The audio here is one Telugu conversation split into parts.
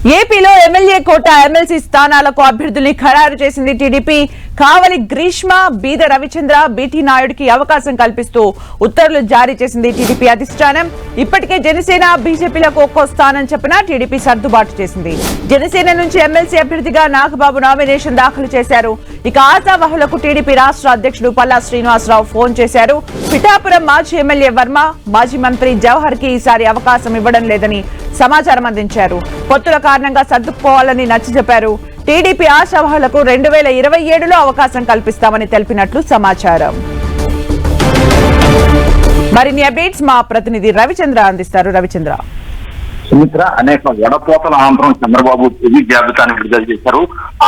ఏపీలో ఎమ్మెల్యే కోట ఎమ్మెల్సీ స్థానాలకు అభ్యర్థుల్ని ఖరారు చేసింది టీడీపీ. కావలి గ్రీష్మ, బీద రవిచంద్ర, బీటీ నాయుడుకి అవకాశం కల్పిస్తూ ఉత్తర్వులు జారీ చేసింది టీడీపీ అధిష్టానం. ఇప్పటికే జనసేన, బీజేపీలకు ఒక్కో స్థానం చొప్పున టీడీపీ సర్దుబాటు చేసింది. జనసేన నుంచి ఎమ్మెల్సీ అభ్యర్థిగా నాగబాబు నామినేషన్ దాఖలు చేశారు. ఇక ఆశావహులకు టీడీపీ రాష్ట్ర అధ్యక్షుడు పల్లా శ్రీనివాసరావు ఫోన్ చేశారు. పిఠాపురం మాజీ ఎమ్మెల్యే వర్మ, మాజీ మంత్రి జవహర్ కి ఈసారి అవకాశం ఇవ్వడం లేదని సమాచారం అందించారు. పొత్తుల కారణంగా సర్దుకుపోవాలని నచ్చ చెప్పారు. టీడీపీ ఆశావహులకు 2027లో అవకాశం కల్పిస్తామని తెలిపినట్లు సమాచారం. మరిన్ని అప్డేట్స్ మా ప్రతినిధి రవిచంద్ర అందిస్తారు. రవిచంద్ర. సుమిత్ర, అనేక వడపోతల అనంతరం చంద్రబాబు తుది జాబితాను విడుదల చేశారు.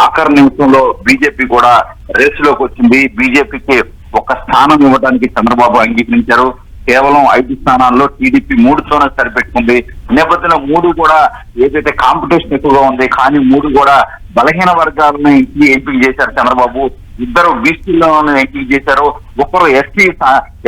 ఆఖరి నిమిషంలో బీజేపీ కూడా రేసులోకి వచ్చింది. బీజేపీకి ఒక స్థానం ఇవ్వడానికి చంద్రబాబు అంగీకరించారు. కేవలం 5 స్థానాల్లో టీడీపీ 3తోనే సరిపెట్టుకుంది. నేపథ్యంలో 3 కూడా ఏదైతే కాంపిటీషన్ ఎక్కువగా ఉంది, కానీ 3 కూడా బలహీన వర్గాలను ఎంపిక చేశారు చంద్రబాబు. 2 బీసీలను ఎంపిక చేశారు. ఒకరు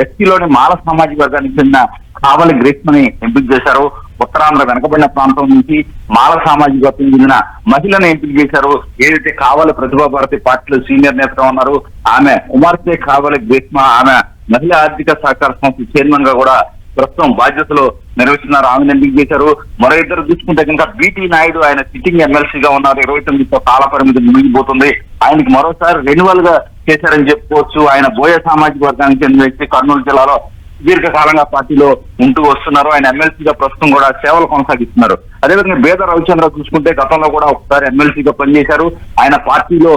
ఎస్సీలోని మాల సామాజిక వర్గానికి చెందిన కావలి గ్రీష్మని ఎంపిక చేశారు. ఉత్తరాంధ్ర వెనకబడిన ప్రాంతం నుంచి మాల సామాజిక వర్గం చెందిన మహిళను ఎంపిక చేశారు. ఏదైతే కావలి ప్రతిభా భారతి పార్టీలో సీనియర్ నేతగా ఉన్నారు ఆమె కుమార్తె కావలి గ్రీష్మ, ఆమె మహిళా ఆర్థిక సహకార సంస్థ చైర్మన్ గా కూడా ప్రస్తుతం బాధ్యతలు నిర్వహిస్తున్నారు. ఆమెను ఎంపిక చేశారు. మరో 2 చూసుకుంటే కనుక బీటీ నాయుడు, ఆయన సిట్టింగ్ ఎమ్మెల్సీగా ఉన్నారు. 29తో కాల పరిమితి ముగిపోతుంది. ఆయనకి మరోసారి రెన్యువల్ గా చేశారని చెప్పుకోవచ్చు. ఆయన బోయ సామాజిక వర్గానికి చెందిన వ్యక్తి, కర్నూలు జిల్లాలో దీర్ఘకాలంగా పార్టీలో ఉంటూ వస్తున్నారు. ఆయన ఎమ్మెల్సీగా ప్రస్తుతం కూడా సేవలు కొనసాగిస్తున్నారు. అదేవిధంగా బీద రవిచంద్ర చూసుకుంటే గతంలో కూడా ఒకసారి ఎమ్మెల్సీగా పనిచేశారు. ఆయన పార్టీలో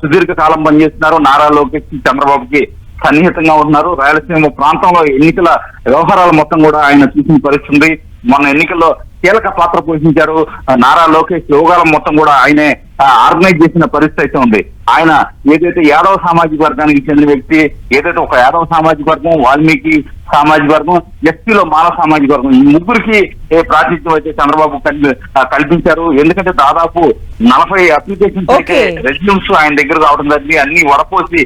సుదీర్ఘ కాలం పనిచేస్తున్నారు. నారా లోకేష్, చంద్రబాబుకి సన్నిహితంగా ఉన్నారు. రాయలసీమ ప్రాంతంలో ఎన్నికల వ్యవహారాలు మొత్తం కూడా ఆయన చూసిన పరిస్థితి. మొన్న ఎన్నికల్లో కీలక పాత్ర పోషించారు. నారా లోకేష్ యోగాలం మొత్తం కూడా ఆయనే ఆర్గనైజ్ చేసిన పరిస్థితి అయితే ఉంది. ఆయన ఏదైతే యాదవ సామాజిక వర్గానికి చెందిన వ్యక్తి, ఏదైతే ఒక యాదవ సామాజిక వర్గం, వాల్మీకి సామాజిక వర్గం, ఎస్టీలో మాల సామాజిక వర్గం, ఈ ముగ్గురికి ప్రాతినిధ్యం అయితే చంద్రబాబు కల్పించారు. ఎందుకంటే దాదాపు 40 అప్లికేషన్స్ అయితే రెజ్యూమ్స్ ఆయన దగ్గర రావడం జరిగింది. అన్ని వడపోసి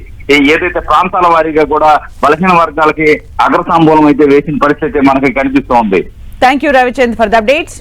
ఏదైతే ప్రాంతాల వారీగా కూడా బలహీన వర్గాలకి అగ్రతాంబూలం అయితే వేసిన పరిస్థితి మనకి కనిపిస్తూ ఉంది. Thank you Ravichandra for the updates.